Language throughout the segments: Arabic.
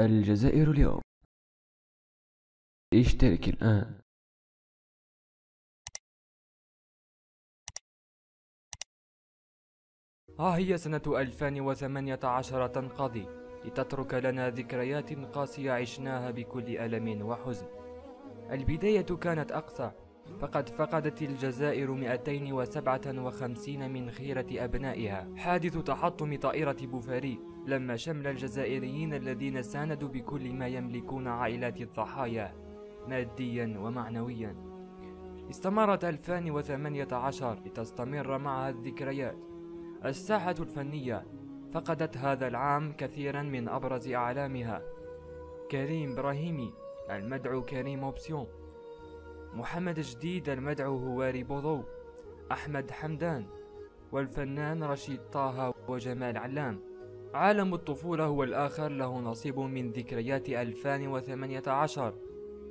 الجزائر اليوم. اشترك الآن. ها هي سنة 2018 تنقضي لتترك لنا ذكريات قاسية عشناها بكل ألم وحزن. البداية كانت أقسى، فقد فقدت الجزائر 257 من خيرة أبنائها حادث تحطم طائرة بوفاري، لما شمل الجزائريين الذين ساندوا بكل ما يملكون عائلات الضحايا ماديا ومعنويا. استمرت 2018 لتستمر معها الذكريات. الساحة الفنية فقدت هذا العام كثيرا من أبرز أعلامها: كريم إبراهيمي المدعو كريم أوبسيون، محمد جديد المدعو هواري بوضو، أحمد حمدان، والفنان رشيد طه وجمال علام. عالم الطفولة هو الآخر له نصيب من ذكريات 2018،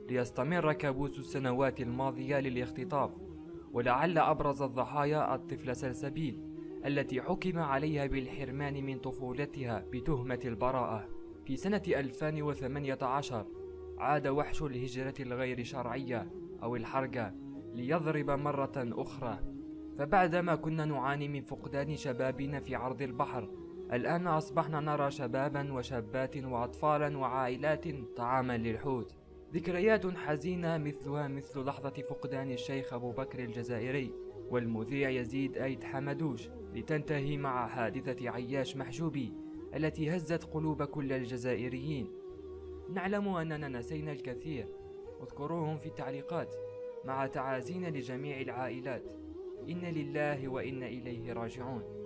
ليستمر كابوس السنوات الماضية للاختطاف، ولعل أبرز الضحايا الطفلة سلسبيل التي حكم عليها بالحرمان من طفولتها بتهمة البراءة. في سنة 2018 عاد وحش الهجرة الغير شرعية أو الحرقة ليضرب مرة أخرى، فبعدما كنا نعاني من فقدان شبابنا في عرض البحر، الآن أصبحنا نرى شبابا وشابات وأطفالا وعائلات طعاما للحوت. ذكريات حزينة مثلها مثل لحظة فقدان الشيخ أبو بكر الجزائري والمذيع يزيد أيت حمدوش، لتنتهي مع حادثة عياش محجوبي التي هزت قلوب كل الجزائريين. نعلم أننا نسينا الكثير، اذكروهم في التعليقات مع تعازينا لجميع العائلات. إن لله وإنا إليه راجعون.